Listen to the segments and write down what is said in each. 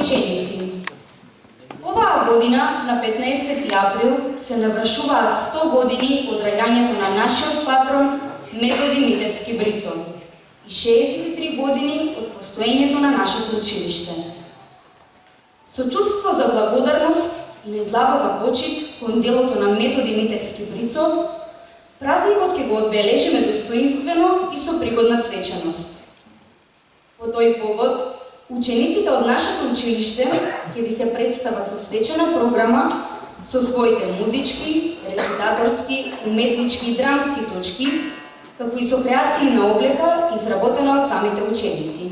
ученици. Оваа година, на 15 април, се навршуваат 100 години од раѓањето на нашиот патрон Методи Митевски Брицо и 63 години од постоењето на нашето училиште. Со чувство за благодарност и најдлабока почит кон делото на Методи Митевски Брицо, празникот ќе го одбележиме достоинствено и со пригодна свечаност. По тој повод, учениците од нашето училиште ќе ви се представат со свечена програма со своите музички, рецитаторски, уметнички и драмски точки, како и со креации на облека изработена од самите ученици.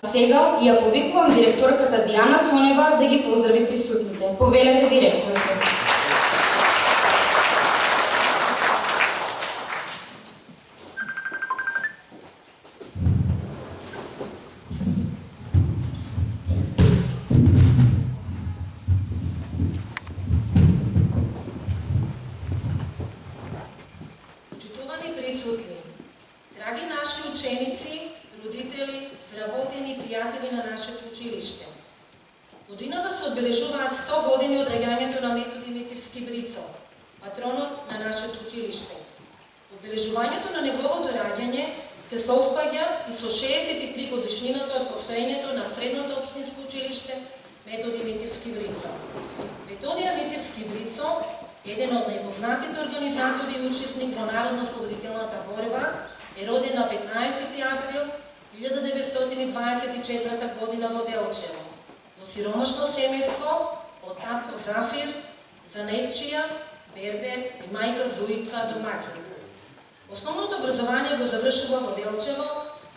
Сега ја повикувам директорката Диана Цонева да ги поздрави присутните. Повелете, директорка. Почитувани присутни, драги наши ученици, родители, вработени пријатели на нашето училиште. Годината се одбележуваат 100 години од раѓањето на Методи Митевски Брицо, патронот на нашето училиште. Одбележувањето на неговото раѓање се совпаѓа и со 63 годишнината од постоењето на Средното општинско училиште Методи Митевски Брицо. Методија Митевски Брицо е еден од најпознатите организатори и учесник во народно-ослободителната борба, е роден на 15 април 1924 година во Делчево, во сиромашно семејство од татко Зафир, занетчија, бербер и мајка Зуица домаќинка. Основното образование го завршува во Делчево,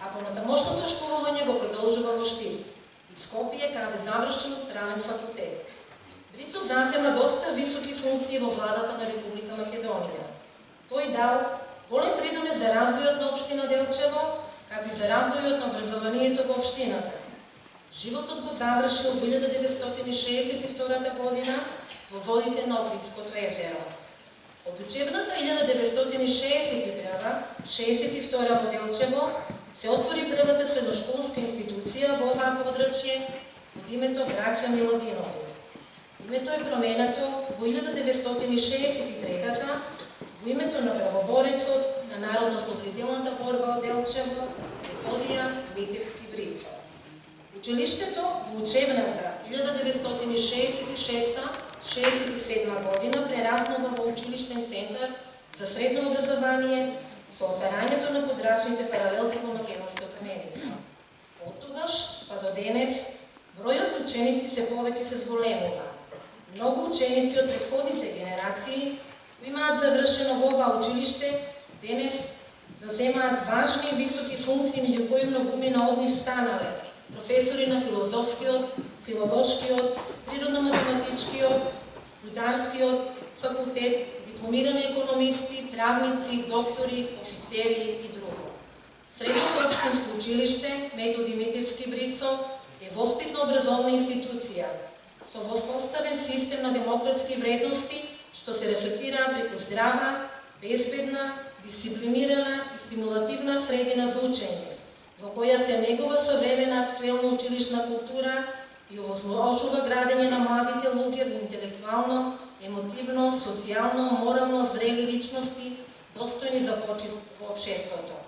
а понатамошното школување го продолжува во Штип и Скопје, каде завршил правен факултет. Брицо зазема доста високи функции во владата на Република Македонија. Тој дал голем придонес за развојот на општина Делчево, како и за развојот на образованието во општината. Животот го завршил во 1962 година во водите на Охридското езеро. Од учебната 1961-62 во Делчево се отвори првата средношколска институција во оваа подрачје под името Браќа Миладинови. Името е променето во 1963 во името на правоборецот на Народно-ослободителната борба од Делчево, Методија Митевски Брицо. Училиштето во учебната 1966-67 година прераснува во училиштен центар за средно образование со отварањето на подрачните паралелки во Македонската меница. Од тогаш па до денес бројот ученици се повеќе се зголемува. Многу ученици од претходните генерации кои имаат завршено во ова училиште денес заземаат важни и високи функции, меѓу кои многумина од нив станале професори на филозофскиот, филолошкиот, природно-математичкиот, рударскиот факултет, дипломирани економисти, правници, доктори, офицери и друго. Средното општинско училиште Методи Митевски Брицо е воспитно-образовна институција со воспоставен систем на демократски вредности, што се рефлектираат преку здрава, безбедна, дисциплинирана и стимулативна средина за учење, во која се негува современа актуелна училишна култура и овозможува градење на младите луѓе во интелектуално, емотивно, социјално, морално зрели личности, достојни за почит во општеството.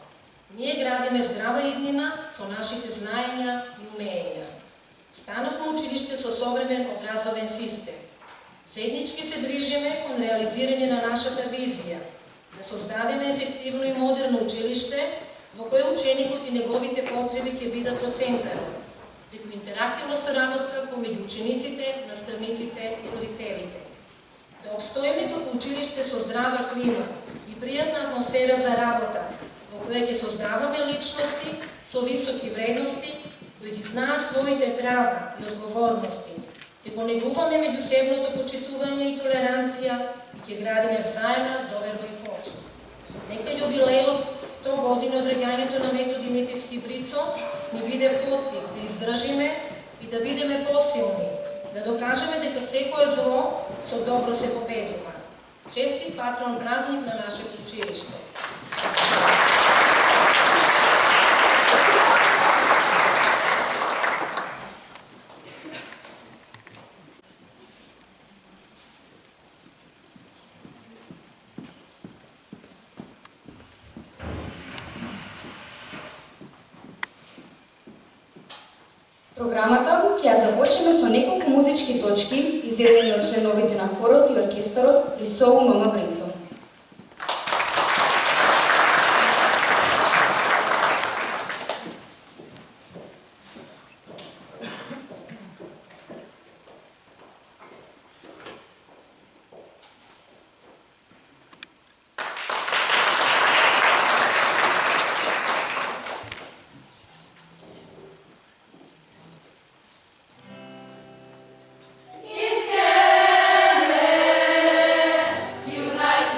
Ние градиме здрава иднина со нашите знаења и умења. Становме училиште со современ образовен систем. Заеднички се движиме кон реализирање на нашата визија, да создадеме ефективно и модерно училиште, во кое ученикот и неговите потреби ќе бидат во центарот, преку интерактивна соработка помеѓу учениците, наставниците и родителите. Да обстоиме како училиште со здрава клима и пријатна атмосфера за работа, во која ќе создаваме личности со високи вредности, кои ги знаат своите права и одговорности, ќе го негуваме меѓусебното почитување и толеранција и ќе градиме взајна доверба и почит. Нека јубилеот 100 години од раѓањето на Методи Митевски Брицо ни биде поттик да издржиме и да бидеме посилни, да докажеме дека секое зло со добро се победува. Честит патрон празник на нашето училиште! Програмата ќе ја започнеме со неколку музички точки изедени од членовите на хорот и оркестарот при СОУ ММ Брицо. Unite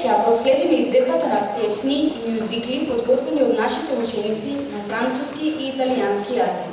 ќе проследиме изведбата на песни и мюзикли подготвени од нашите ученици на француски и италијански јазик.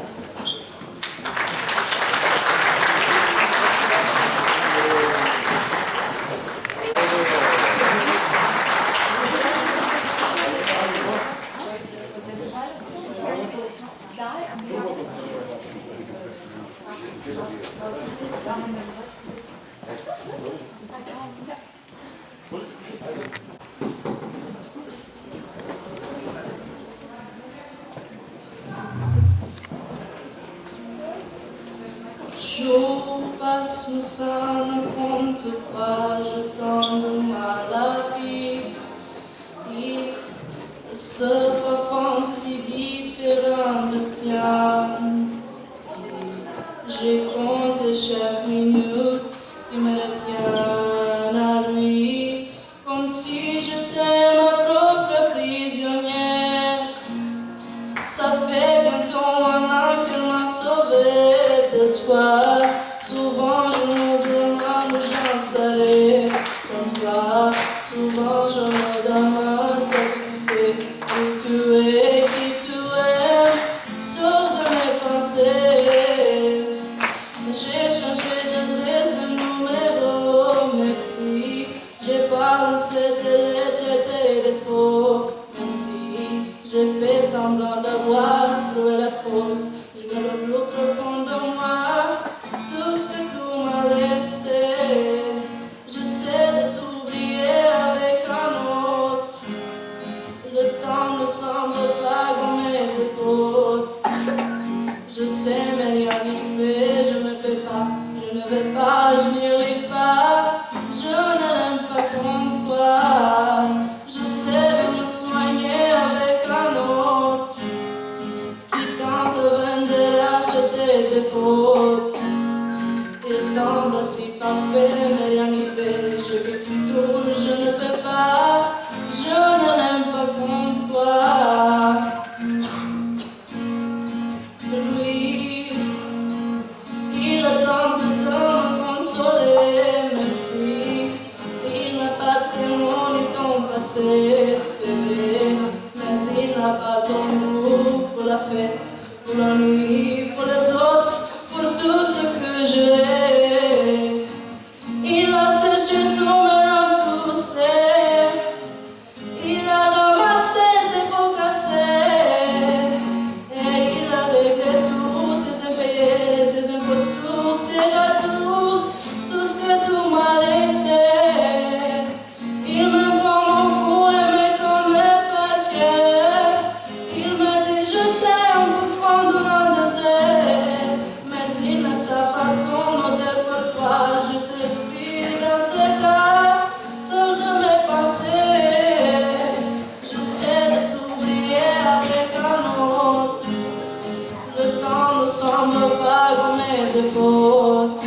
Jour passe ça ne compte pas, je tends de mal à vivre. Vivre ce parfum si différent de tien. J'ai compté chaque minute qui me retient à lui, comme si j'étais ma propre prisonnière. Ça fait bientôt un an qu'elle m'a sauvée de toi. Souvent je me demande où j'en serais sans toi. Souvent je me demande ce que tu fais, où tu es, qui tu es. Sors de mes pensées. J'ai changé d'adresse, de numéro, merci. J'ai pas lancé tes lettres et tes défauts, même si j'ai fait semblant d'avoir trouvé la force. Je garde au plus profond de moi tout ce que tu m'as laissé. J'essaie de t'oublier avec un autre. Le temps ne semble pas gommer tes fautes. Je sais mais rien n'y fait, je ne peux pas, je ne vais pas, je n'y arrive pas. Je ne l'aime pas comme toi. J'essaie de me soigner avec un autre qui tente de vendre, racheter tes fautes. Il semble si parfait, mais rien n'y fait. Je veux que tu tournes, je ne peux pas. Je ne l'aime pas comme toi. Lui, il tente de me consoler, même si il n'a pas tellement ni ton passé, c'est vrai. Mais il n'a pas ton goût pour la fête, pour la nuit, pour les autres, pour tout ce que j'ai. Il a séché tout, me rend tout seul. Il a ramassé des pots cassés. Et il a réglé tout, tes impayés, tes impostures, tes ratours, tout ce que tu m'as laissé. Il me prend mon fou et me connaît par cœur. Il me dit je t'aime pour fondre dans le désert. Mais il ne sait pas ton odeur parfois. Je te respire dans ses cas, sors de mes pensées. J'essaie de t'oublier avec un autre. Le temps ne semble pas gommer des fautes.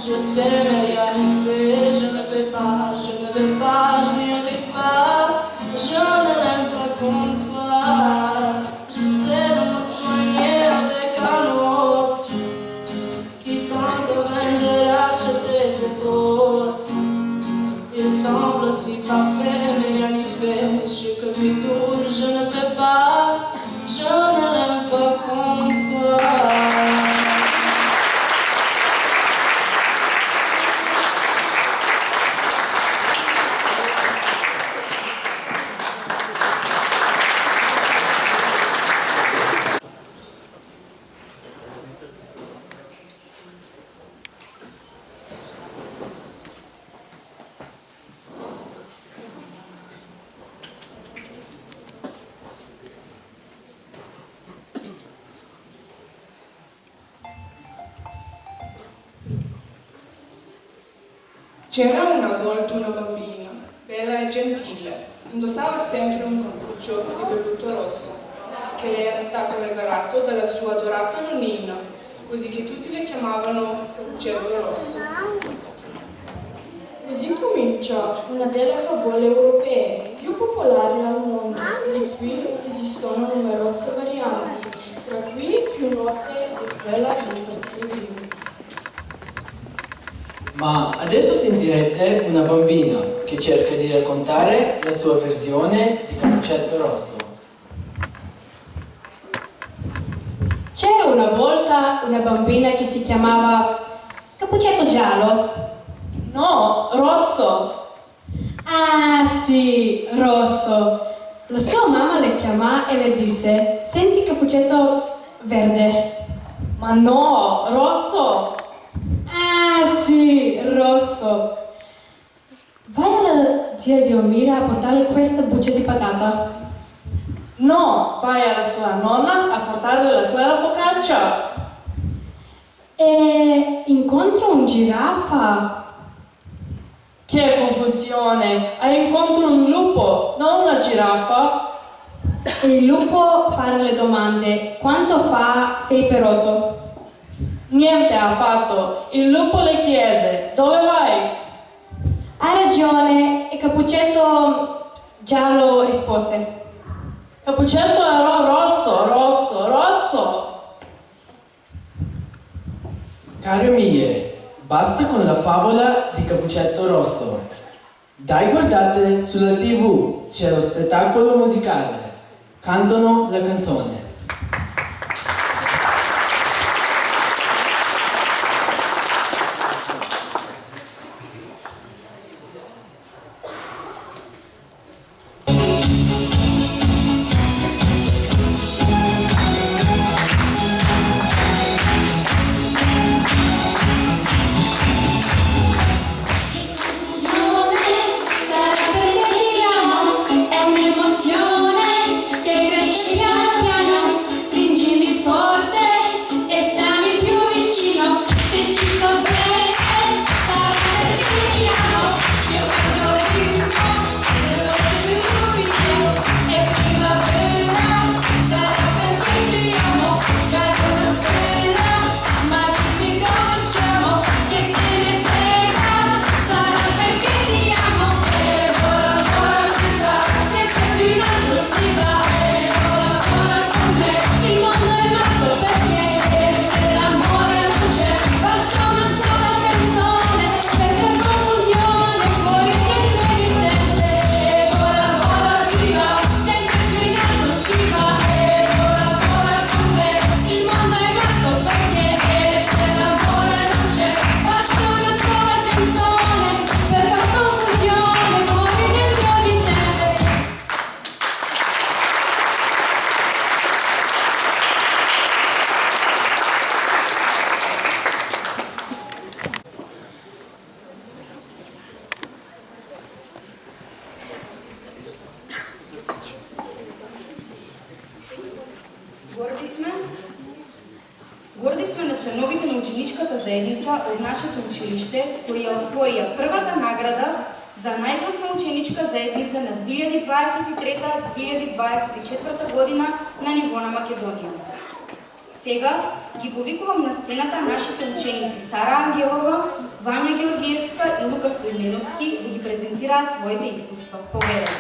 Je sais mais rien n'y fait, je ne peux pas, je ne veux pas, je n'y arrive pas. Je ne l'aime pas comme toi. J'essaie de me soigner avec un autre qui tente de vendre, racheter tes fautes. Il semble si parfait mais rien n'y fait. Je que tu tournes, je ne peux pas. Je ne l'aime pas comme toi. C'era una volta una bambina, bella e gentile, indossava sempre un cappuccio di velluto rosso, che le era stato regalato dalla sua adorata nonnina, così che tutti le chiamavano Cappuccetto Rosso. Così comincia una delle favole europee più popolari al mondo, di cui esistono numerose varianti, tra cui più note è quella dei fratelli Grimm. Ma adesso sentirete una bambina che cerca di raccontare la sua versione di Cappuccetto Rosso. C'era una volta una bambina che si chiamava Cappuccetto Giallo. No, rosso. Ah sì, Rosso. La sua mamma le chiamò e le disse: senti Cappuccetto Verde. Ma no, rosso. Ah sì, Rosso. Vai alla zia di Omira a portarle questa buccia di patata. No, vai alla sua nonna a portarle quella focaccia. E incontro un giraffa. Che confusione! Hai incontro un lupo, non una giraffa. Il lupo fa le domande: quanto fa 6 per 8? Niente ha fatto. Il lupo le chiese: dove vai? Ha ragione, e Cappuccetto Giallo rispose: Cappuccetto era rosso, rosso, rosso. Care mie, basta con la favola di Cappuccetto Rosso. Dai, guardate sulla TV, c'è lo spettacolo musicale. Cantano la canzone. Sarà perché ti amo, è un'emozione che cresce piano piano. Stringimi forte e stammi più vicino. Se ci sto bene, sarà perché ti amo. Io vedo il ritmo veloce subito e primavera. Sarà perché ti amo. Cade una stella, ma dimmi dove siamo. Che te ne frega, sarà perché ti amo. E vola, vola, si sa, sempre più in alto si va. E vola, vola con me, il mondo è matto perché se l'amore non c'è, basta una sola canzone per far confusione fuori dentro di te. E vola, vola, si va, sempre più in alto si va. E vola, vola con me, il mondo è matto perché se l'amore non c'è, basta una sola canzone per far confusione fuori dentro di te. Горди сме на членовите на ученичката заедница од нашето училиште, која освоија првата награда за најгласна ученичка заедница на 2023-2024 година на ниво на Македонија. Сега ги повикувам на сцената нашите ученици Сара Ангелова, Вања Георгиевска и Лука Стојменовски да ги презентираат своите искуства. Повелете!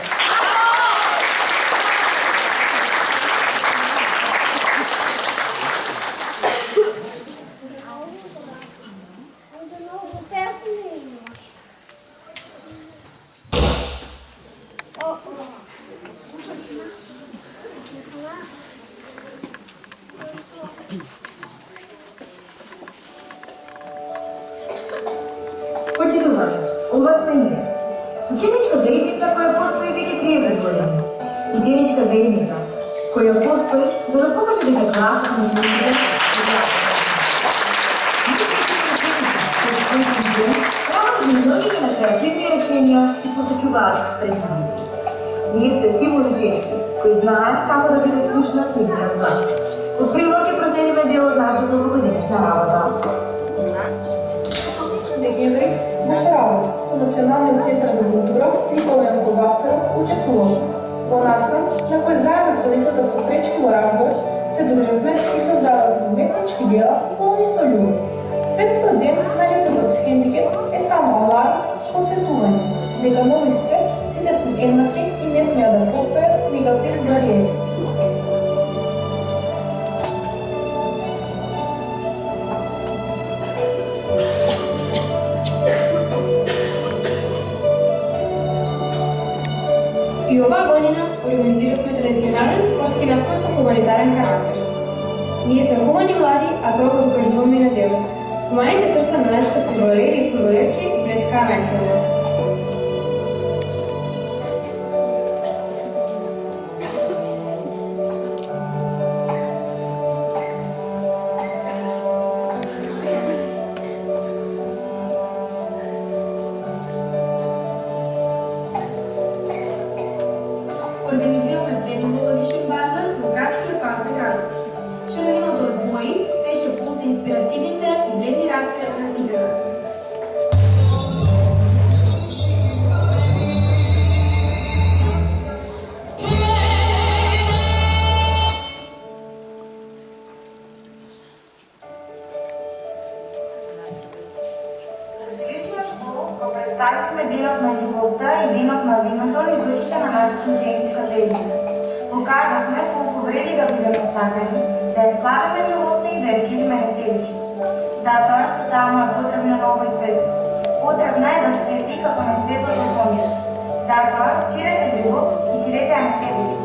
Почитувани, ова сме ние. Ученичка заедница која постои веќе 30 години. Ученичка заедница која постои за да покаже дека класот на учениците работат многите на креативни решенија и посочуваат предизвици. Ние сме тим од ученици кои знаат како да биде слушнат нивниот глас. Од прилог ќе проследиме дел од нашата овогодишна работа. Декември, наша работа со Националниот центар за култура Никола Јанков Вапцаров учествувал во настан на кој заедно со децата со пречки во разбор се дружевме и создадовме уметнички дела полни со љубов. Светскиот ден на децата со хендикеп е само аларм, потсетување дека на овој свет сите сме еднакви и не смеа да постојат никакви бариери. организирахме традиционален спортски настан со хуманитарен карактер. Ние сме хумани млади, а прво докажуваме и на дело. Хуманите срца на нашите фудбалери и фудбалерки блеска најсилно. Организираме предновогодишен базар во град Слепарка град. Шареното од бои беше плод на инспиративните и бледни раци на сите нас. Различниот стол го представихме денот на љубовта и денот на виното низ очите на нашата ученичка заедница. Показахме колку вреди да бидеме сакани, да ја славиме љубовта и да ја шириме на себичност. Затоа што таа му е потребна на овој свет. Потребна е да свети како на светлото сонце. Затоа ширете љубов и ширете ја на себичност.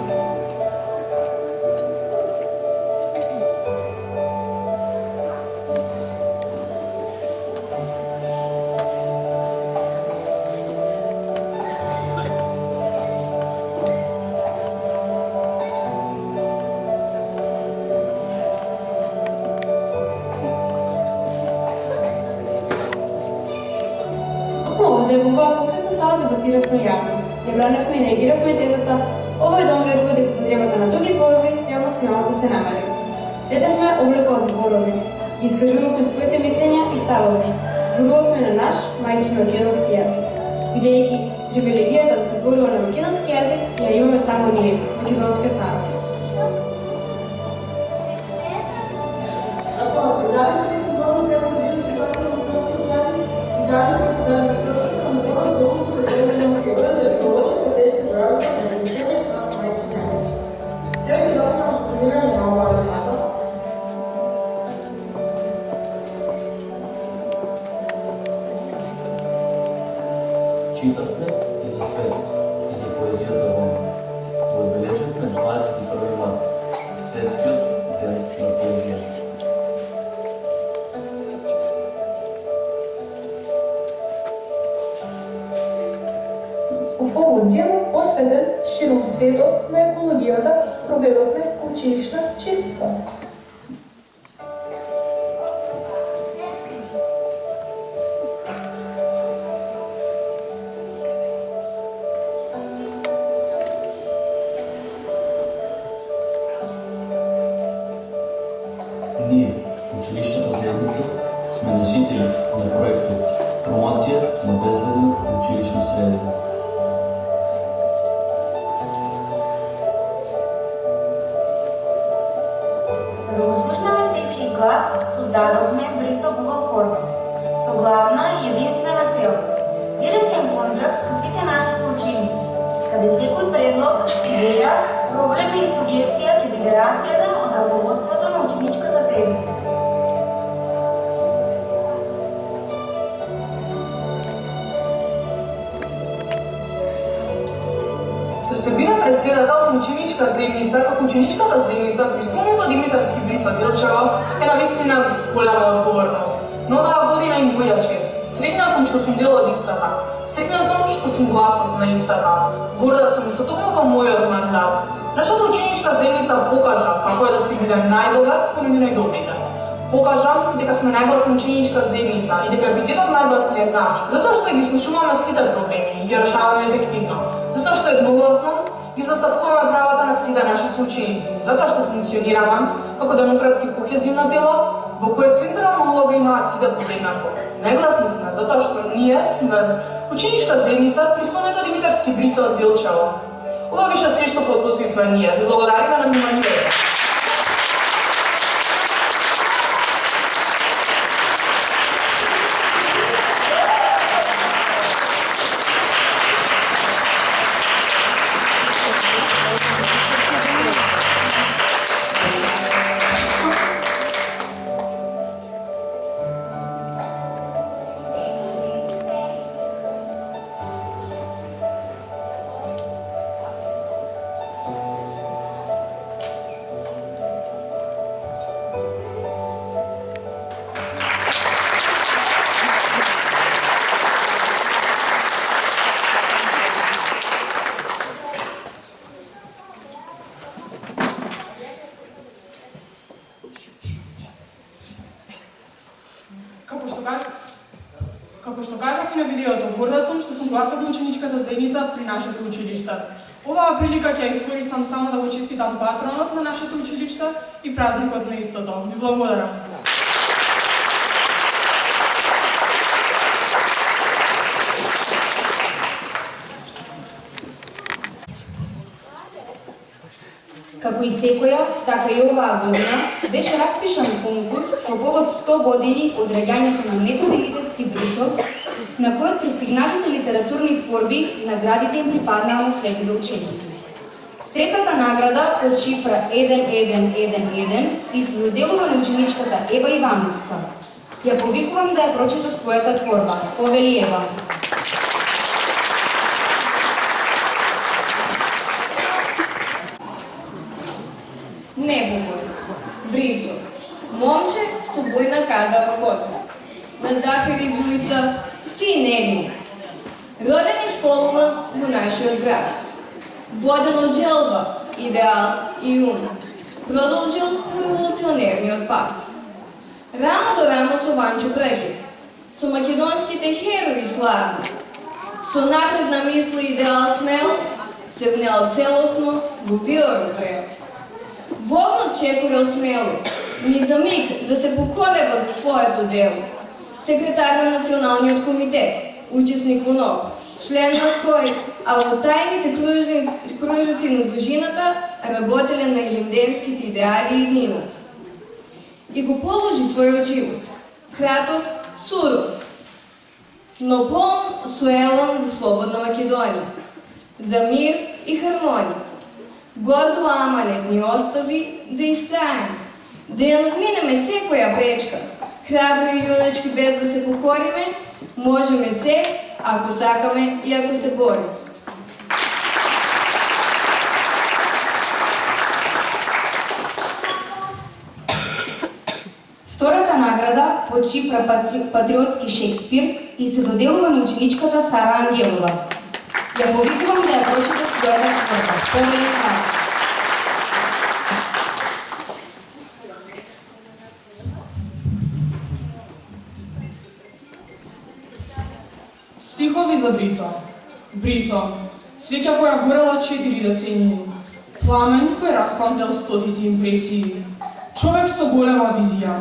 Овде во оваа покрасна сала дебатиравме јавно. Ја браневме и неагиравме тезата овој дом верува дека потребата на други зборови треба максимално да се намали. Детевме облека од зборови. Искажувавме своите мислења и ставови. Зборувавме на наш мајчин македонски јазик. Бидејќи привилегијата да се зборува на македонски јазик ја имаме само ние, македонскиот народ. Читавме и за светот, и за поезијата во него. Го одбележавме 21 март, светскиот ден на поезијата. По повод денот посветен широм светот на екологијата проведовме училишна чистка. Ние, училишната заедница, сме носители на проектот Промоција на безбедна училишна средина. За да го слушнеме сечи глас, создадовме Брито Google Forms со главна и единствена цел – директен контакт со сите наши соученици, каде секој предлог, идеја, проблем или сугестија ќе биде разгледан од раководството на ученичката заедница. Да се биде председател на ученичка заедница, како ученичката заедница при Сломото Димитарски Брица Делчево е навистина голема одговорност. Но оваа година и моја чест. Среќна сум што сум дел од истата. Среќна сум што сум гласот на истата. Горда сум што токму во мојот мандат нашата ученичка заедница покажа како е да се биде најдобар помеѓу најдобрите. Покажам дека сме најгласна ученичка заедница и дека епитетот најгласниот наш, затоа што ги слушуваме сите проблеми и ги решаваме ефективно, затоа што едногласно ги застапуваме правата на сите наши соученици, затоа што функционираме како демократски кохезивно дело во кое централна улога имаат сите подеднако. Најгласни сме затоа што ние сме ученичка заедница при Сломето Димитарски Брица од Делчево. Ова беше се што подготвивме ние. Ви благодариме на вниманието. што кажах и на видеото, горда сум што сум гласот на ученичката заедница при нашето училиште. Оваа прилика ќе искористам само да го честитам патронот на нашето училиште и празникот на истото. Ви благодарам. Како и секоја, така и оваа година беше распишан конкурс по повод 100 години од раѓањето на Методи Митевски Брицов, на којот пристигнатите литературни творби наградите им припаднаа на следните ученици. Третата награда од шифра 1111 и се доделува на ученичката Ева Ивановска. Ја повикувам да ја прочита својата творба. Повели Ева. Небогор, Брицов, момче со бојна кардава коса. На Зафир из улица Син Емил. Роден и школуван во нашиот град. Воден од желба, идеал и ум. Продолжил во револуционерниот пакт. Рамо до рамо со Ванчо Брегет, со македонските херои славни. Со напредна мисла и идеал смел, се внел целосно во Виоров ред. Вогнот чекорел смело, ни за миг да се поколева за своето дело. Секретар на Националниот комитет, учесник во НОБ, член на СКОј, а во тајните кружоци на дружината работеле на илимденските идеали и днина. И го положи својот живот, краток, суров, но полн со елан за слободна Македонија, за мир и хармонија. Гордо аманет ни остави да истраем, да ја надминеме секоја пречка. Храбро и јуначки без да се покориме, можеме се, ако сакаме и ако се бориме. Втората награда под шифра Патриотски Шекспир и се доделува на ученичката Сара Ангелова. Ја повикувам да ја прочита својата творба. Повели Сара. Стихови за Брицо. Брицо, свеќа која горела 4 децении. Пламен кој распантел стотици импресии. Човек со голема визија.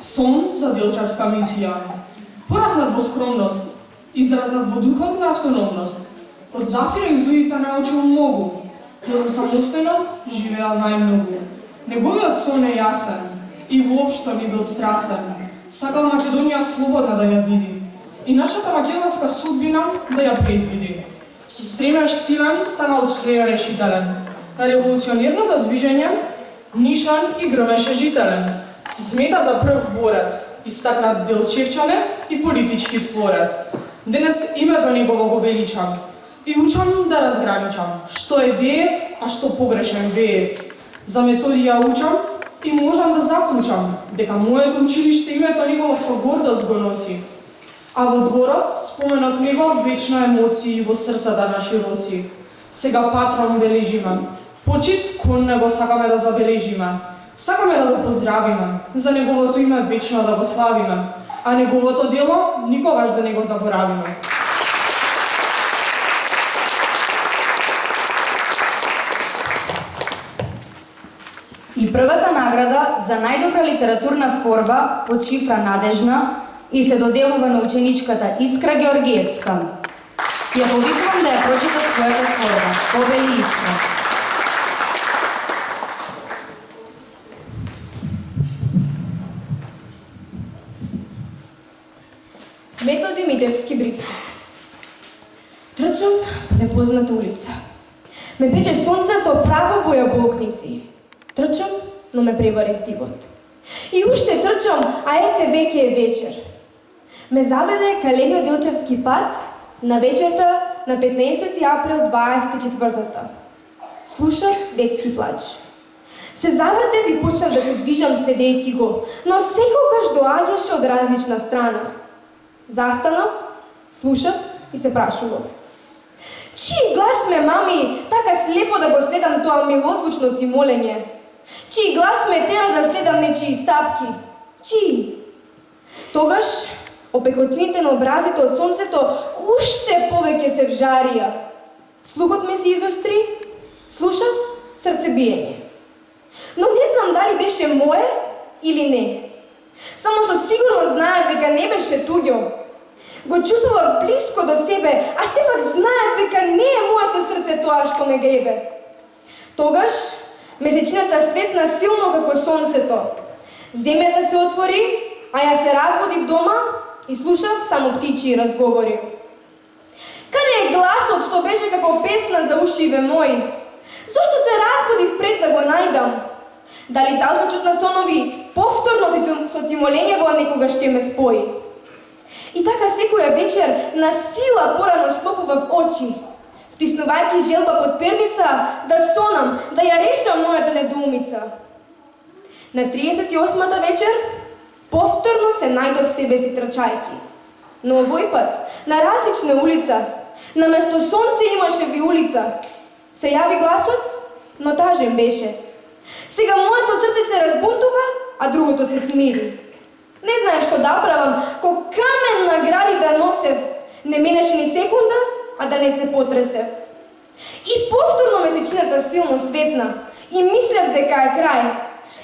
Сон за делчарска мисија. Пораснат во скромност, изразнат во духот на автономност. Од Зафира и Зуица научил многу, но за самостојност живеал најмногу. Неговиот сон е јасен и воопшто не бил страсен. Сакал Македонија слободна да ја види и нашата македонска судбина да ја предвиди. Со стремеж силен станал член решителен. На револуционерното движење нишан и грмеше жителен. Се смета за прв борец, истакнат делчевчанец и политички творец. Денес името негово го величам и учам да разграничам што е деец, а што погрешен веец. За Методија учам и можам да заклучам дека моето училиште името негово со гордост го носи. А во дворот споменот него вечна емоции во срцата на широци. Сега патрон бележиме, почит кон него сакаме да забележиме. Сакаме да го поздравиме, за неговото име вечно да го славиме, а неговото дело никогаш да не го заборавиме. И првата награда за најдобра литературна творба под шифра Надежна и се доделува на ученичката Искра Георгиевска. Ја повикувам да ја прочита својата творба. Повели Искра. Методи Митевски Брицов. Трчам по непозната улица. Ме пече сонцето право во јаболкници. Трчам, но ме превари стигот. И уште трчам, а ете веќе е вечер. Ме заведе кај Лениот Делчевски пат на вечерта на 15 април 24-та. Слушав детски плач. Се завртев и почнав да се движам следејќи го, но секогаш доаѓаше од различна страна. Застанав, слушав и се прашував. Чиј глас ме мами така слепо да го следам тоа милозвучно цимолење? Чиј глас ме тера да следам нечии стапки? Чиј? Тогаш Опекотините на образите од сонцето уште повеќе се вжарија. Слухот ми се изостри, слушав срцебиење. Но не знам дали беше мое или не. Само со сигурно знаев дека не беше туѓо. Го чувствував близко до себе, а сепак знаев дека не е моето срце тоа што ме гребе. Тогаш месечината светна силно како сонцето. Земјата се отвори, а ја се разбудив дома и слушав само птичи разговори. Каде е гласот што беше како песна за ушиве мои? Зошто се разбудив пред да го најдам? Дали талкачот на сонови повторно со цимолењево некогаш ќе ме спои? И така секоја вечер на сила порано склопував очи, втиснувајќи желба под перница да сонам, да ја решам мојата недоумица. На 38-та вечер повторно се најдов себе си трчајки. Но овој пат на различна улица, наместо сонце имаше виулица. Се јави гласот, но тажен беше. Сега моето срце се разбунтува, а другото се смири. Не знаев што да правам, ко камен на гради да носев. Не минеше ни секунда, а да не се потресев. И повторно месечината силно светна и мислев дека е крај,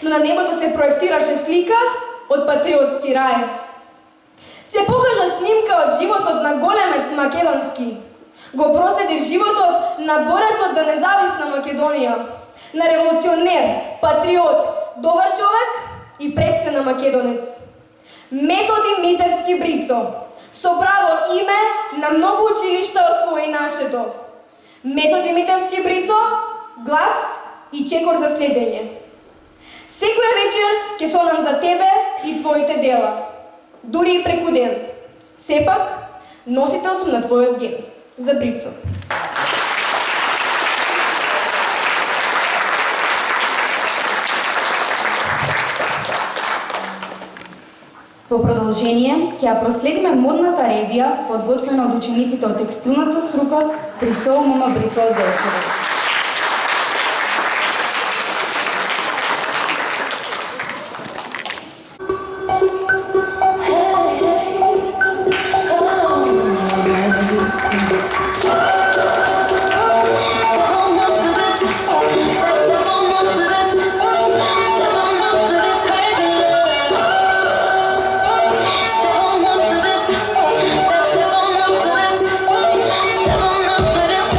но на небото се проектираше слика од патриотски рај. Се покажа снимка од животот на големец македонски. Го проследив животот на борецот за независна Македонија, на револуционер, патриот, добар човек и предсена македонец. Методи Митевски Брицо, со право име на многу училишта од кои нашето. Методи Митевски Брицо, глас и чекор за следење. Секоја вечер ќе сонам за тебе и твоите дела, дури и преку ден. Сепак, носител сум на твојот ген. За Брицо. Во продолжение, ќе ја проследиме модната ревија, подготвена од учениците од текстилната струка при СОУ Мама Брицо Зелчева. Step on up to this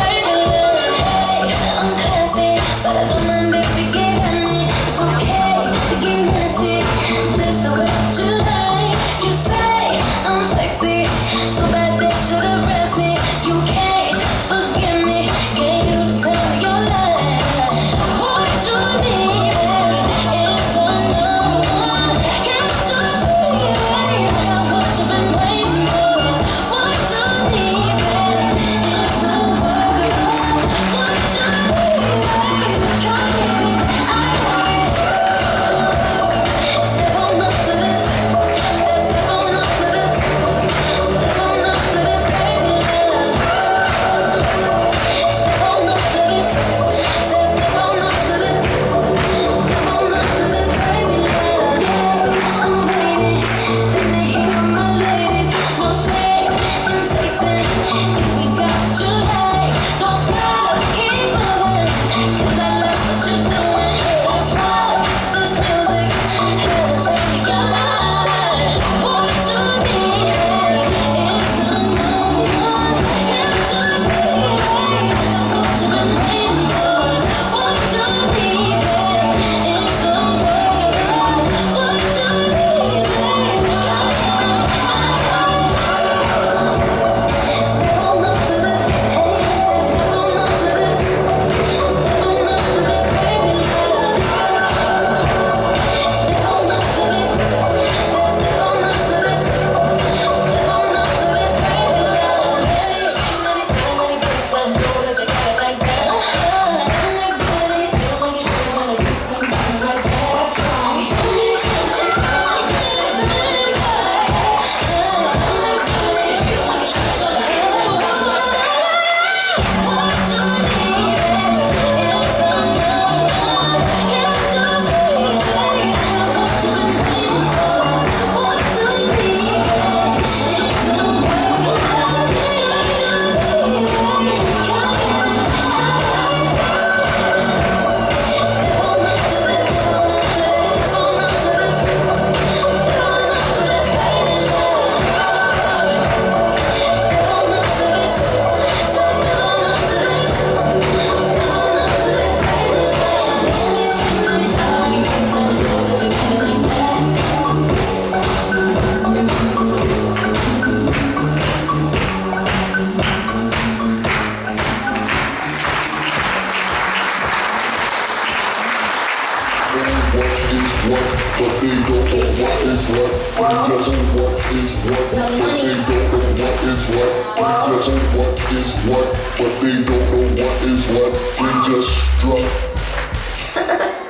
just what is what, but they don't know what is what. We just what is what, but they don't know what is what. We just struck.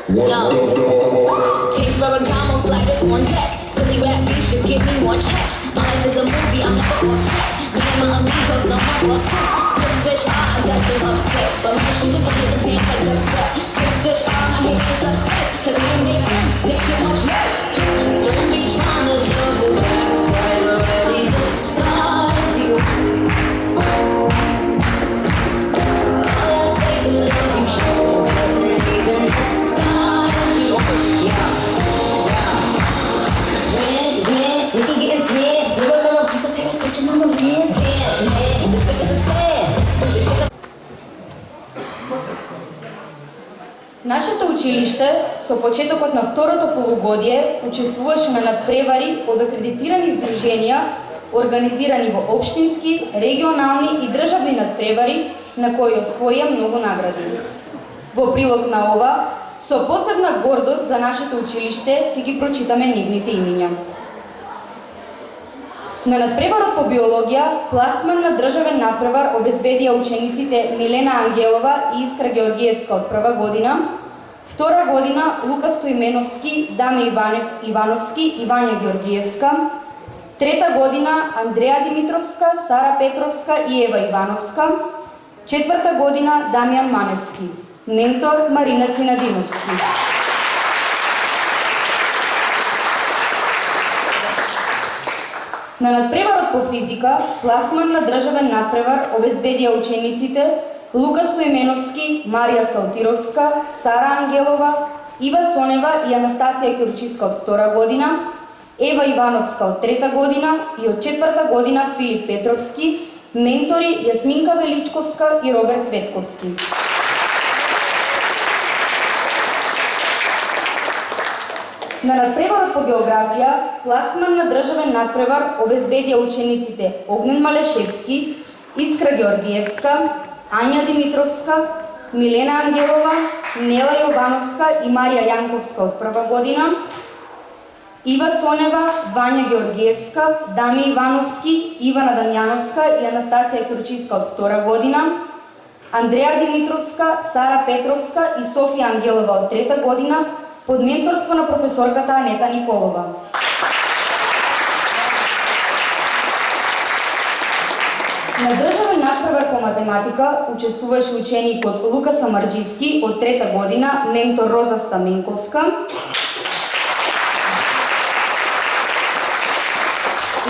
What the dog? Case Ferragamo sliders on deck. Silly rap beats, just give me one check. My life is a movie, I'm never off set. Me and my amigos, no more boss. Swiss fish, I got them upset. But my shooters don't get the same like the set. Swiss fish, my haters upset. Cause they make them, they get much less. Don't be trying to double back, I already despise you. All I say the love you show, doesn't even disguise you. Yeah. We can get into it. We don't know if the parents get your number in 10. Нашето училиште со почетокот на второто полугодие учествуваше на надпревари од акредитирани здруженија, организирани во општински, регионални и државни надпревари, на кои освоија многу награди. Во прилог на ова, со посебна гордост за нашето училиште ќе ги прочитаме нивните имиња. На надпреварот по биологија, пласман на државен надпревар обезбедија учениците Милена Ангелова и Искра Георгиевска од прва година, втора година Лука Стоименовски, Даме Ивановски и Вања Георгиевска, трета година Андреја Димитровска, Сара Петровска и Ева Ивановска, четврта година Дамјан Маневски, ментор Марина Синадиновски. На надпреварот по физика, пласман на државен надпревар обезбедија учениците Лука Стоименовски, Марија Салтировска, Сара Ангелова, Ива Цонева и Анастасија Ќурчиска од втора година, Ева Ивановска од трета година и од четврта година Филип Петровски, ментори Јасминка Величковска и Роберт Цветковски. На надпреварот по географија, пласман на државен надпревар обезбедија учениците Огнен Малешевски, Искра Георгиевска, Ања Димитровска, Милена Ангелова, Нела Јовановска и Марија Јанковска од прва година, Ива Цонева, Вања Георгиевска, Дами Ивановски, Ивана Дамјановска и Анастасија Ќурчиска од втора година, Андреја Димитровска, Сара Петровска и Софија Ангелова од трета година, под менторство на професорката Анета Николова. На државен надпревар по математика учествуваше ученикот Лука Самарџиски од трета година, ментор Роза Стаменковска.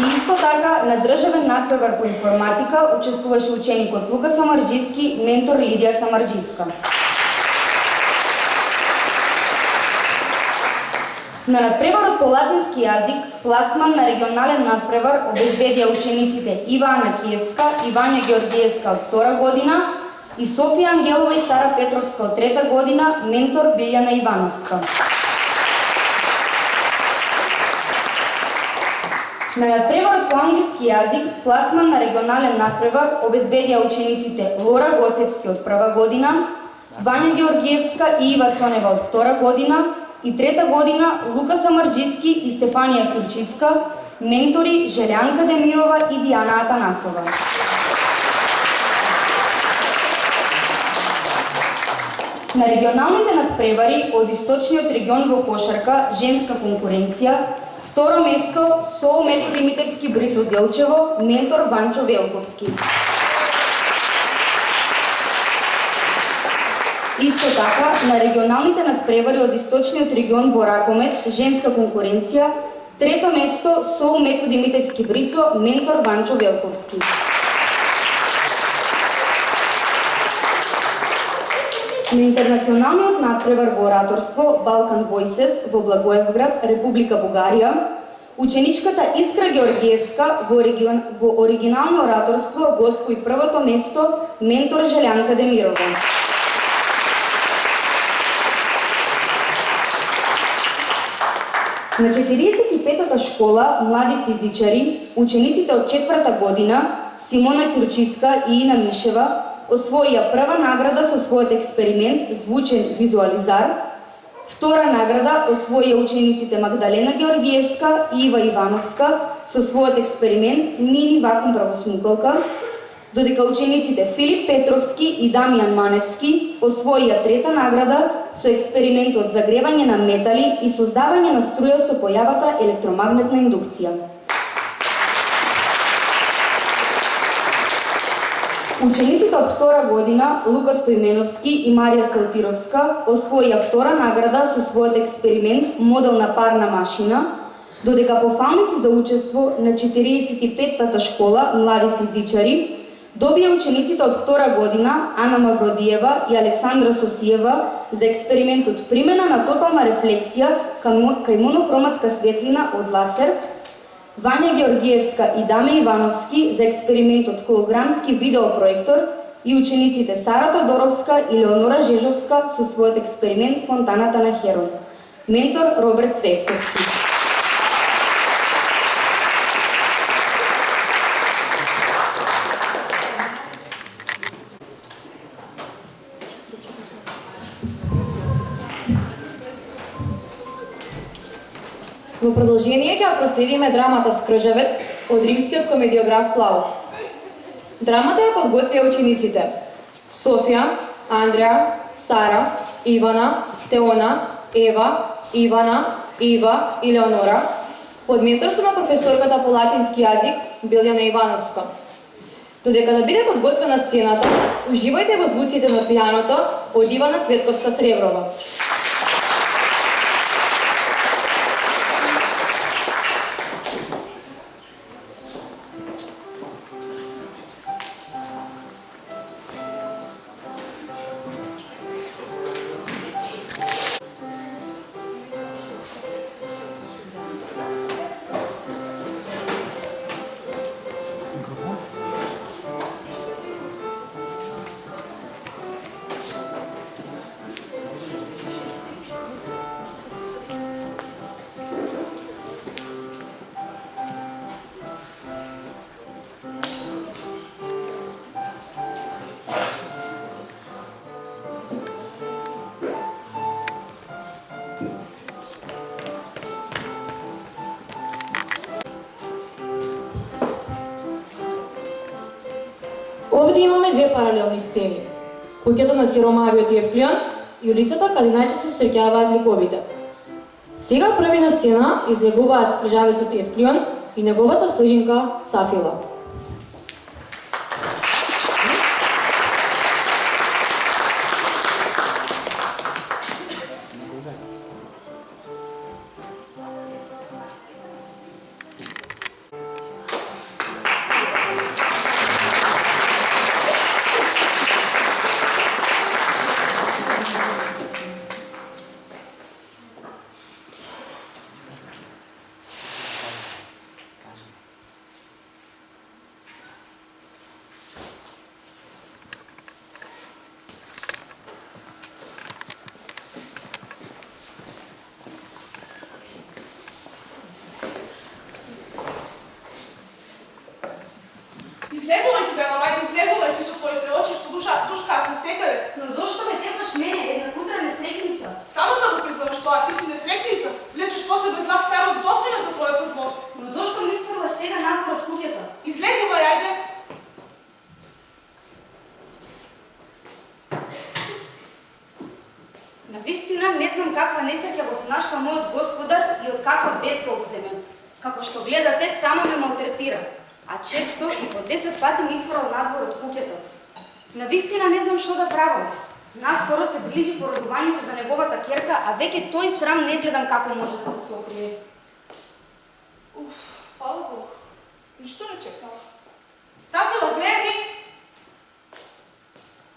И исто така на државен надпревар по информатика учествуваше ученикот Лука Самарџиски, ментор Лидија Самарџиска. На надпреварот по латински јазик, пласман на регионален надпревар обезбедија учениците Ива Ана Киевска и Вања Георгиевска од втора година и Софија Ангелова и Сара Петровска од трета година, ментор Билјана Ивановска. На надпреварот по англиски јазик, пласман на регионален надпревар обезбедија учениците Лора Гоцевски од прва година, Вања Георгиевска и Ива Цонева од втора година и трета година Лука Самарџиски и Стефанија Ќурчиска, ментори Желјанка Демирова и Дијана Атанасова. На регионалните надпревари од Источниот регион во кошарка, женска конкуренција, второ место СОУ Методи Митевски Брицо Делчево, ментор Ванчо Велковски. Исто така, на регионалните надпревари од Источниот регион во Ракомет, женска конкуренција, трето место СОУ Методи Митевски Брицо, ментор Ванчо Велковски. На интернационалниот надпревар во ораторство Balkan Voices во Благоевград, Република Бугарија, ученичката Искра Георгиевска во оригинално ораторство го освои првото место, ментор Желјанка Демирова. На 45-та школа Млади физичари, учениците од четврта година Симона Ќурчиска и Ина Мишева освоија прва награда со својот експеримент Звучен визуализар, втора награда освоија учениците Магдалена Георгиевска и Ива Ивановска со својот експеримент Мини вакуум правосмукалка, додека учениците Филип Петровски и Дамјан Маневски освоија трета награда со експериментот загревање на метали и создавање на струја со појавата електромагнетна индукција. Учениците од втора година Лука Стојменовски и Марија Салтировска освоија втора награда со својот експеримент моделна парна машина, додека пофалници за учество на 45-тата школа млади физичари добија учениците од втора година Ана Мавродиева и Александра Сосиева за експериментот примена на тотална рефлексија кај монохроматска светлина од ласер, Вања Георгиевска и Даме Ивановски за експериментот холограмски видеопроектор и учениците Сара Тодоровска и Леонора Жежовска со својот експеримент Фонтаната на Херон. Ментор Роберт Цветковски. Во продолжение ќе проследиме драмата Скржавец од римскиот комедиограф Плаут. Драмата ја подготвија учениците Софија, Андреа, Сара, Ивана, Теона, Ева, Ивана, Ива и Леонора под менторство на професорката по латински јазик Билјана Ивановска. Додека да биде подготвена сцената, уживајте во звуците на пијаното од Ивана Цветковска Среброва. Овде имаме две паралелни сцени. Куќата на сиромавиот Евклион и улицата каде најчесто се среќаваат ликовите. Сега први на сцена излегуваат скржавецот Евклион и неговата слугинка Стафила. Излегувајте, Бела, ајде излегувајте со твоите очи што душкаат насекаде. Но зошто ме тепаш мене, една кутра несрекница? Само да го признаваш тоа, ти си несрекница. Влечеш после без зла старост достојна за твојата злост. Но зошто ми изфрлаш сега надвор од куќата? Излегувај, ајде. Навистина не знам каква несреќа го снашла мојот господар и од каква беска обземен. Како што гледате, само ме малтретира, а често и по 10 пати ми изфрал надвор од куќето. Навистина не знам што да правам. Наскоро се ближи породувањето за неговата ќерка, а веќе тој срам не гледам како може да се сокрие. Уф, фала Бог. Ништо не чекала. Стафила, влези!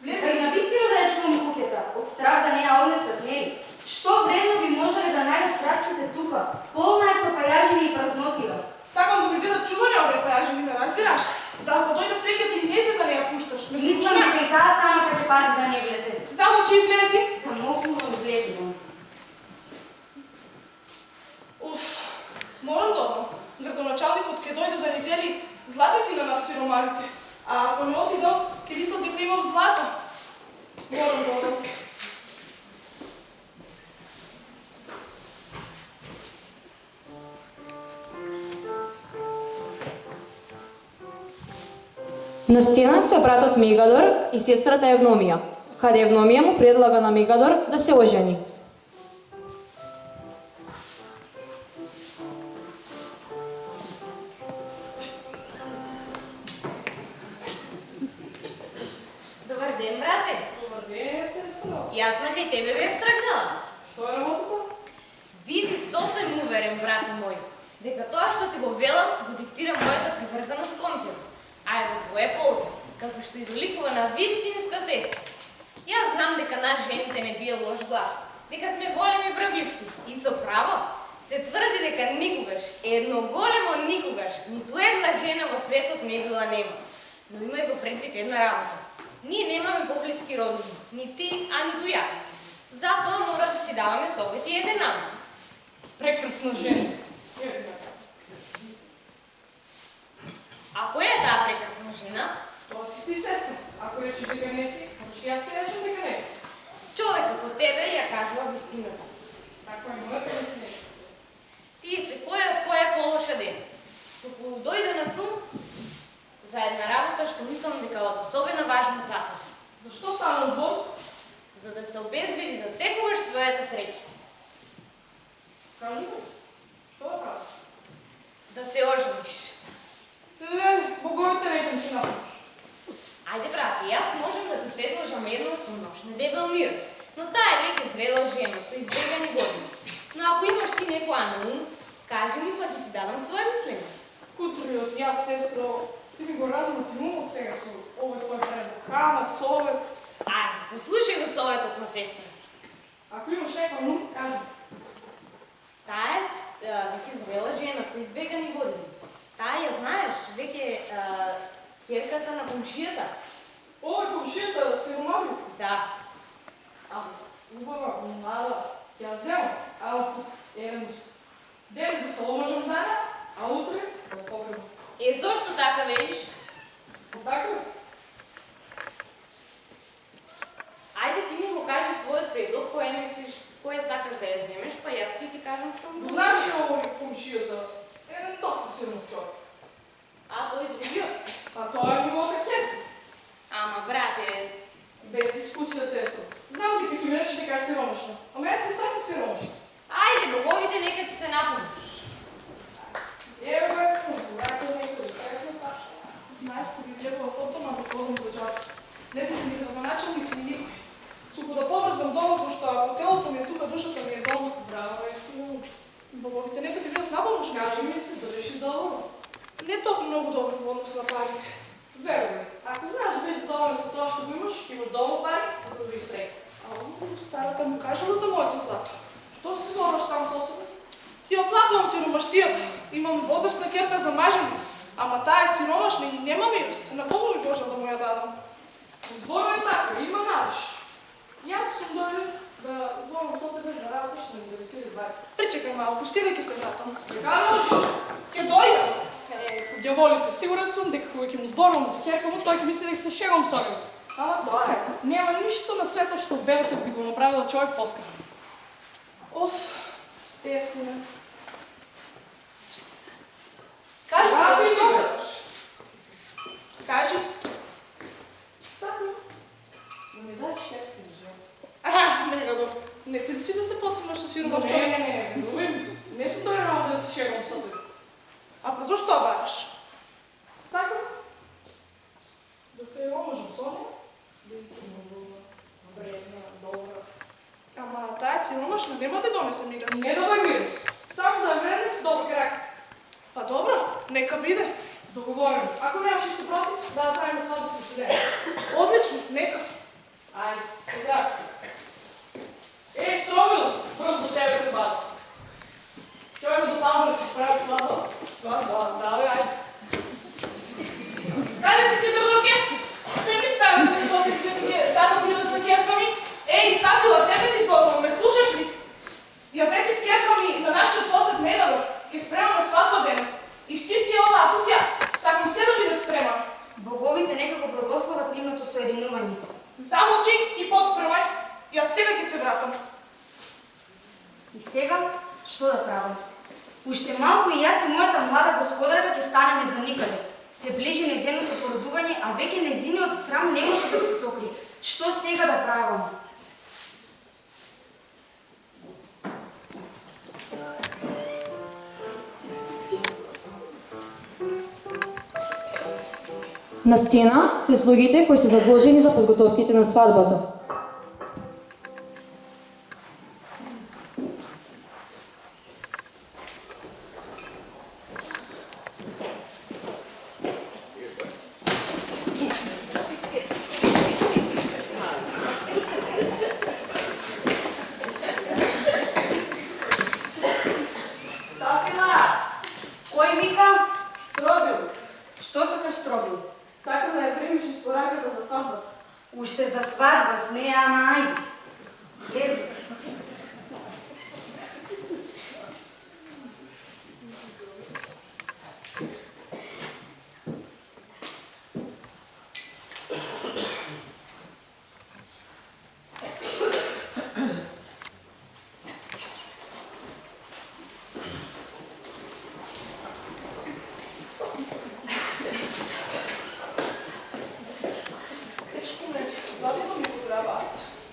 Влези. Навистина да ја чувам куќата, од страх да не ја однесат нели. Што вредно би можеле да најдат крадците тука? Полна е со пајажини и празнотива. Сакам да ви бидат чувани овие пајажини, ме разбираш? Да ако дојде среќата и влезе да не ја пушташ. Мислам дека и таа сама ќе пази да не влезе. Замолчи и влези. Замолкувам и влезувам. Уф, морам да одам. Градоначалникот ќе дојде да ни дели златници на нас сиромарите. А ако не отидам, ќе мислам дека имам злато. Морам да одам. На сцена се братот Мегадор и сестрата Евномија, каде Евномија му предлага на Мегадор да се ожени. Добар ден, брате. Добар ден, сестро. Јас на кај тебе бев тргнала. Што е работата? Биди сосем уверен, брат мој, дека тоа што ти го велам го диктира мојата приврзаност кон тебе, а е во твоја полза, како што и доликува на вистинска сестра. Јас знам дека нас жените не бие лош глас, дека сме големи брабливки и со право се тврди дека никогаш, едно големо никогаш, ниту една жена во светот не била нема. Но имај во предвид една работа. Ние немаме поблиски родини, ни ти, а ниту јас. Затоа мора да си даваме совети еден на друг. Прекрасна жена. А која е таа прекрасна жена? Тоа си ти, сестро. Ако речеш дека не си, може јас се речем дека не си. Човек како тебе ја кажува вистината. Така е мојата мислење. Тие се која од која полоша денес. Кога дојде на сум за една работа што мислам дека од особена важност за тоа. Зашто станам збор? За да се обезбеди за секогаш твојата среќа. Кажи ми, што да правиш? Да се ожениш. Боговите нека ми си направиш. Ајде, брате, јас можам да ти предложам едно со нож, на дебел мирец, но таа е веќе зрела жена со избегани години. Но ако имаш ти некоја на ум, кажи ми па да ти дадам своје мислење. Кутриот, јас, сестро, ти ми го размоти умот сега со овој твој предлог. Храна, совет. Ајде, послушај го советот на сестра. Ако имаш некој на ум, кажи. Таа е веќе зрела жена со избегани години. Таа ја знаеш, веќе ќерката на комшијата. Овој комшијата се умави? Да. Убава, млада, ќе ја земам, а еден ден за се омажам за неа, а утре да погребам. Зошто така велиш? Така? Ајде ти ми го кажи твојот предлог, која мислиш, која сакаш да ја земеш, па јас ќе ти кажам што ми знаеш ли овој комшијата? Еден доста силен човек. А тој другиот? А тоа е неговата ќерка. Ама, брате, без дискусија, сестро. Знам дека ти речеш дека е сиромашна, ама јас се сакам сиромашна. Ајде, боговите нека ти се напомниш. Еве бе, се враќам некој, секој паш. Знаеш кога излегува автомат да ходам во џаб. Не знам ни како началник ни никој. Суко да побрзам дома, зашто ако телото ми е тука, душата ми е дома. Браво, ето. Боговите нека ти бидат напомош. Кажи ми се, држиш и долу. Не толку многу добро во однос на парите. Веруј, ако знаеш да бидеш задоволен со тоа што го имаш, ќе имаш доволно пари, за да бидеш среќен. Старата му кажала за моето злато. Што се зборуваш само со себе? Си оплакувам сиромаштијата. Имам возрастна ќерка за мажење, ама таа е сиромашна и нема мирис. На кого ли можам да му ја дадам? Зборувам така, има надеж. Јас сум дојден да зборувам со тебе за работа што ме интересира 20. Причекај малку, сега ќе се вратам. Каде одиш? Ќе дојдам. Ја волите, сигурен сум дека кога ќе му зборувам за ќерка му, тој ќе мисли дека се шегам со него. Ама тоа е. Нема ништо на светот што бебето би го направила човек поскапен. Оф, се е смирен. Кажи се, што сакаш? Кажи. Сакам. Да ми дадеш ќерка за жена. Мегадор, не те личи да се подсимаш со сиромав човек? Не сум дојдена да се шегам со тебе. А па зошто бараш? Сакам да се омажам со неја, да ја имам вредна, добра. Ама таа е сиромашна, нема да донесе мирис. Не добај мирис, само да е вредна и со добар карактер. Па добро, нека биде. Договорено. Ако немаш ништо против, да направиме свадбата што ден. Одлично, нека. Ајде, здраво. Стромил, брзо тебе прибада. Ќе ме допазна ќе справи свадба. Да, ајде. Каде си ти, Дорке? Што ми справи да се не сосите ти да била за ќерка ми? Стафила, тебе ти зборувам, ме слушаш ли? Ја вети в ќерка ми на нашиот сосед Мегадор. Ќе спремаме свадба денес. Изчисти оваа куќа, сакам се да биде спреман. Боговите нека го благословат нивното соединување. Замолчи и подспремај. Јас сега ќе се вратам. И сега, што да правам? Уште малку и јас и мојата млада господарка ќе станеме за никаде. Се ближи неземното породување свадување, а веќе незиниот срам не може да се сокри. Што сега да правам? На сцена се слугите кои се задолжени за подготовките на свадбата. Кој вика? Стробил. Што сакаш, Стробил? Сакам да ја примиш испораката за свадбата. Уште за свадба смеја, ама ајде. Лези.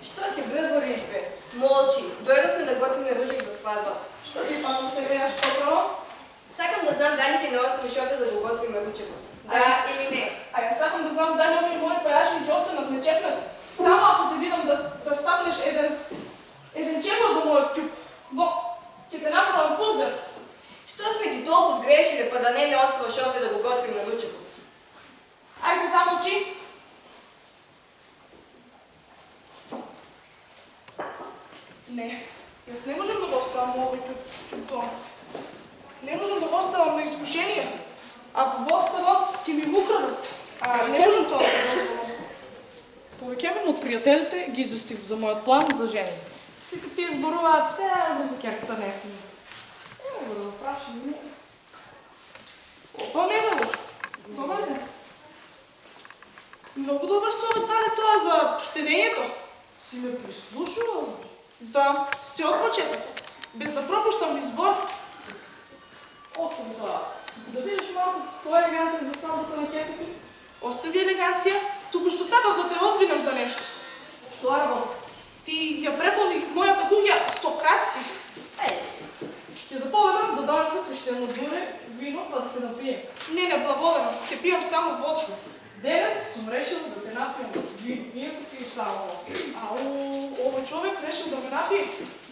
Што се грбориш, бе? Молчи. Дојдовме да готвиме ручек за свадбата. Што ти па успеваш добро? Сакам да знам дали ќе не оставиш овде да го готвиме ручекот. Да или не? А ја сакам да знам дали овие мои парашни ќе останат нечепнати. Само ако те видам да стапнеш еден чепор до мојот ќуп. Но, ќе те направам поздер. Што сме ти толку сгрешиле па да не оставаш овде да го готвиме ручекот? Ајде, замолчи. Не, јас не можам да го оставам овој ќуп дома. Не можам да го оставам на искушение. Ако го оставам, ќе ми го украдат. А не можам тоа да го дозволам. Повеќевен од пријателите ги известив за мојот план за жени. Сите тие зборуваат цело за керката нефтина. Ево да го прашам не. Опа, Мегало. Добар ден. Многу добар совет даде тоа за штедењето. Си ме прислушувал? Да, се од почетокот. Без да пропуштам избор. Остави тоа. Да бидеш малку поелегантен за свадбата на ќерка ти? Остави елеганција, туку што сакав да те обвинам за нешто. Што работа? Ти ја преполни мојата куќа со кратци. Ќе заповедам да донесе свештено ѓуре, вино, па да се напие. Не, благодарам. Ќе пијам само вода. Денес сум решил да те напијам вино. Ние да пиеш само вода. Ау, овој човек решил да ме напие.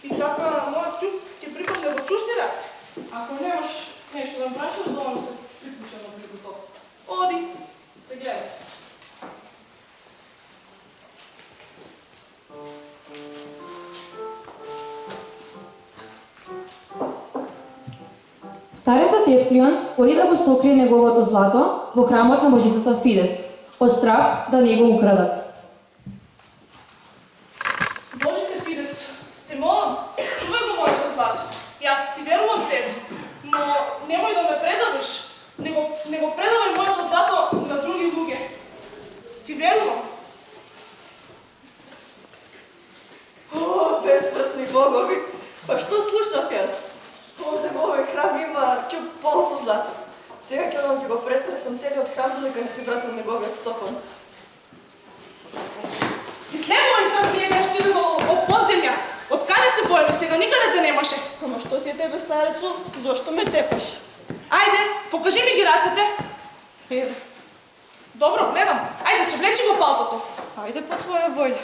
И така мојот ќуп ќе припадне во чужди раце. Ако немаш нешто да ме прашаш, доволно се приклучам на приготовка. Оди. Се гледай. Старецот Евклион оди да го сокрие неговото злато во храмот на божицата Фидес, од страв да не го украдат. Божице Фидес, те молам, чувај го моето злато. Јас ти верувам тебе, но немој да ме предадеш. Не го предавај моето злато на други луѓе. Ти верувам. О, бесмртни богови! Па што слушнав јас? Овде во овој храм има ќуп пол со злато. Сега ќе одам ќе го претресам целиот храм додека не си вратам неговиот стопан. Ислемувајца ми е нешто идено од подземја. Од каде се појави сега? Никаде те немаше. Ама што ти е тебе, старецу? Зошто ме тепаш? Ајде, покажи ми ги рацете. Еве. Добро, гледам. Ајде, се облечи го палтото. Ајде по твоја волја.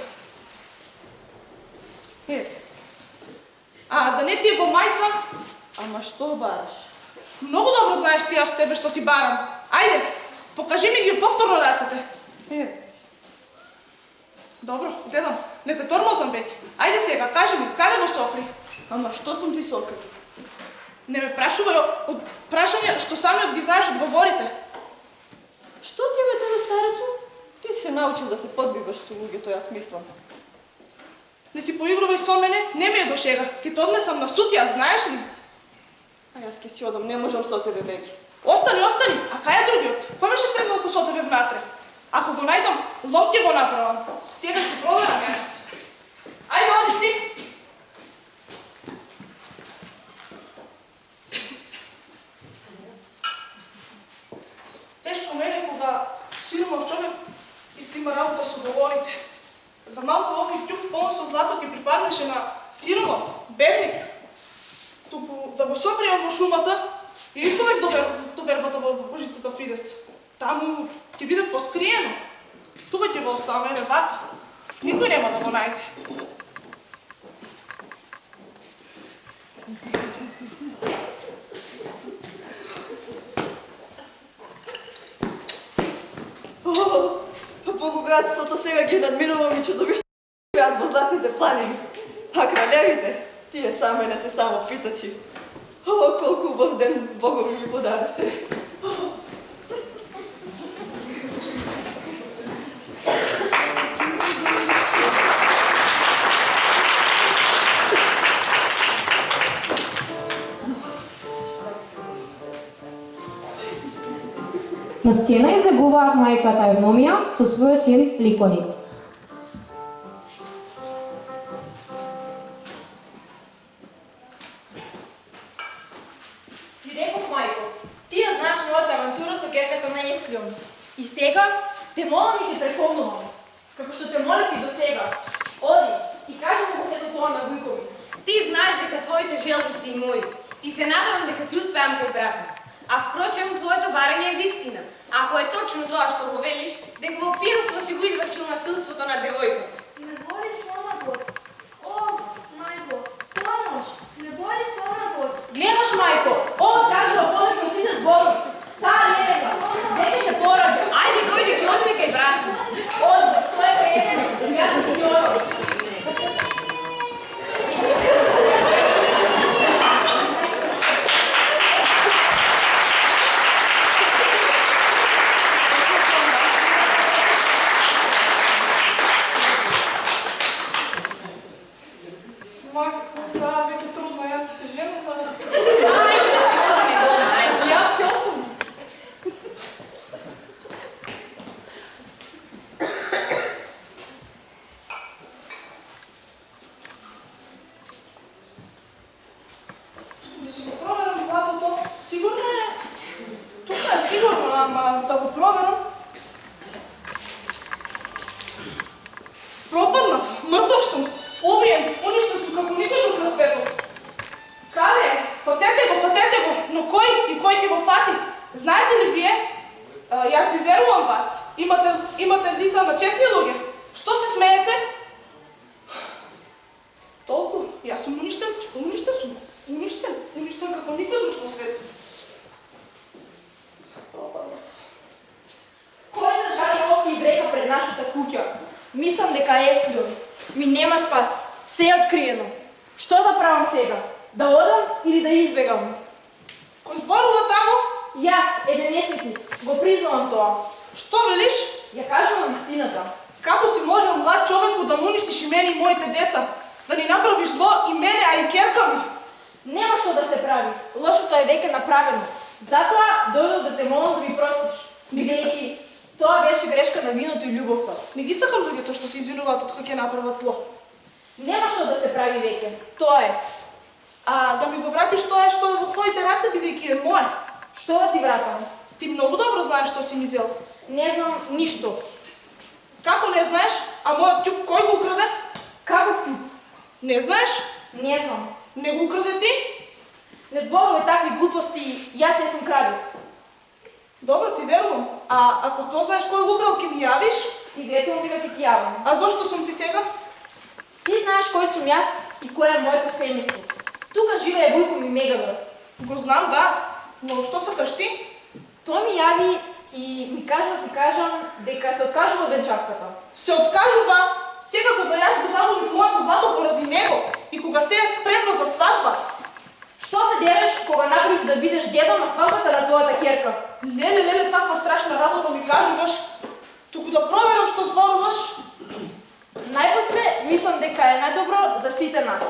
Еве. А да не ти е во мајца? Ама што бараш? Многу добро знаеш ти јас тебе што ти барам. Ајде, покажи ми ги повторно рацете. Еве. Добро, гледам. Не те тормозам веќе. Ајде сега, кажи ми, каде го софри? Ама што сум ти сокрил? Не ме прашувај од прашања што самиот ги знаеш одговорите. Што ти бе тебе, старецу? Ти се научил да се подбиваш со луѓето, јас мислам. Не си поигрувај со мене, не ми е до шега. Ке те однесам на суд, ја знаеш ли? А јас ке си одам, не можам со тебе веќе. Остани, остани. А кај е другиот? Кој беше пред малку со тебе внатре? Ако го најдам, лом ќе го направам. Сега ќе проверам јас. Ајде, оди си. Тешко мене кога Сиромав човек и си има работа со говорите. За малко овој тюк полн со злато ќе припаднеше на Сиромав, бедник. Туку да го сокријам во шумата и изгубив довербата во Божицата Фидес. Таму ќе биде поскриено. Тука ќе го оставаме така. Никој нема да го најде. Па богатството сега ги надминувам и чудовиште живеат во златните планини. А кралевите, тие саме не се само питачи. О, колку убав ден Богом ми подарите. На сцена излегуваат мајката Евномија со својот син Ликонит. Ти реков, мајко, ти ја знаеш мојата авантура со керката на Евклион. И сега те молам и те преполнувам. Како што те молив и до сега. Оди и кажи му го сето тоа на вујкови. Ти знаеш дека твоите желби се и мои. И се надевам дека ти успеам кај брат ми. А впрочем, твоето барање е вистина. Ако е точно тоа што го велиш, дека во пиянство си го извршил насилството на девојката. Не боди слова Бог. О, мајко, помош! Не боди слова Бог. Гледаш, мајко, ова кажува повеќе од сите зборови. Таа лелека, веќе се пораѓа. Ајде, дојди ќе одиме кај брат ми. Оди, тоа е време. Јас сум си оди. Имате лица на честни луѓе. Што се смеете? Толку, јас сум уништен, уништен сум јас. Уништен како никој друг на светот. Кој се жали овде и врека пред нашата куќа? Мислам дека Евклион ми нема спас. Се е откриено. Што да правам сега? Да одам или да избегам? Кој зборува таму? Јас, еден несметник, го признавам тоа. Што велиш? Ја кажувам истината. Како си можел млад човеку да му уништиш и мене и моите деца? Да ни направиш зло и мене, а и керка ми? Нема што да се прави. Лошото е веќе направено. Затоа дојдов да те молам да ми простиш. Бидејќи тоа беше грешка на виното и љубовта. Не ги сакам луѓето што се извинуваат од кога ќе направат зло. Нема што да се прави веќе. Тоа е. А да ми го вратиш тоа е што е во твоите раце, бидејќи е мое. Што да ти вратам? Ти многу добро знаеш што си ми зел. Не знам ништо. Како не знаеш? А мојот ќуп кој го украде? Како ќуп? Не знаеш? Не знам. Не го украде ти? Не зборувај такви глупости, јас не сум крадец. Добро, ти верувам. А ако дознаеш кој го украл, ќе ми јавиш? И ветувам дека ќе ти јавам. А зошто сум ти сега? Ти знаеш кој сум јас и кој е моето семејство. Тука живее Вујко ми Мегадор. Го знам, да. Но што сакаш ти? Тој ми јави и ми кажа да ти кажам дека се откажува од венчавката. Се откажува? Сега кога јас го загубив моето злато поради него и кога се е спремно за свадба. Што се дереш кога направи да бидеш дедо на свадбата на твојата ќерка? Леле, таква страшна работа ми кажуваш. Туку да проверам што зборуваш. Најпосле мислам дека е најдобро за сите нас.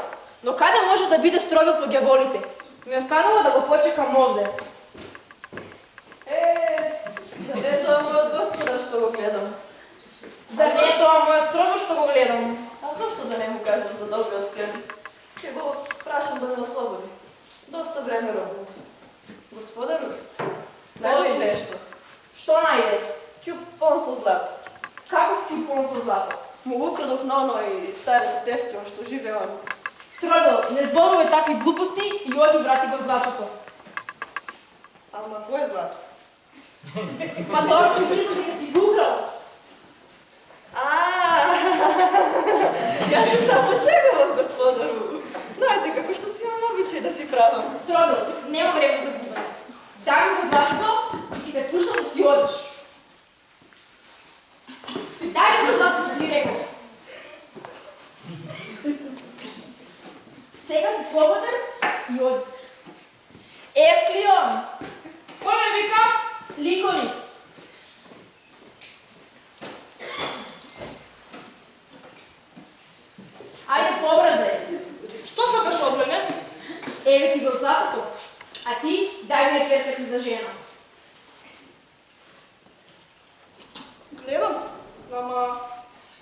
Но каде може да биде стробил по ѓаволите? Ми останува да го почекам овде. Зар не е тоа мојот господар што го гледам? Зар не е тоа мојот стробил што го гледам? А зашто да не му кажам за добриот плен? Ќе го прашам да ме ослободи. Доста време робам. Господару, најде нешто. Што најде? Ќуп. Полн со злато. Како ти полн со злато? Му го украдов на оној старето девке, што живее он. Стробел, не зборувай такви глупости и оди врати го златото. Ама кое злато? Па тоа што призна дека си го украл. Јас се само шегував, господару. Знаете како што си имам обичај да си правам. Стробел, нема време за губење. Дай ми го златото и те пуштам да си одиш. Дай ми го златото, ти рекол. Сега си слободен и оди си. Евклион! Кој ме вика? Ликони! Ајде побрзај! Што сакаш од мене? Еве ти го златото, а ти дај ми ја керката за жена. Гледам, ама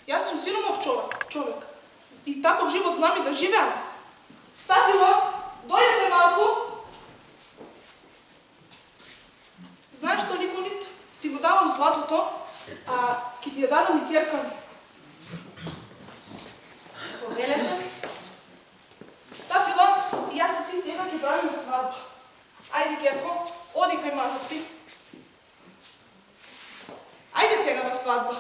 јас сум сиромав човек. И таков живот знам и да живеам. Статила, дојдете малку. Знаеш што, Николит, ти го давам златото, а ќе ти ја дадам и керка ми. Повелете? Тафила, јас и ти сега ќе правиме свадба. Ајде, керко, оди кај мажот ти. Ајде сега на свадба.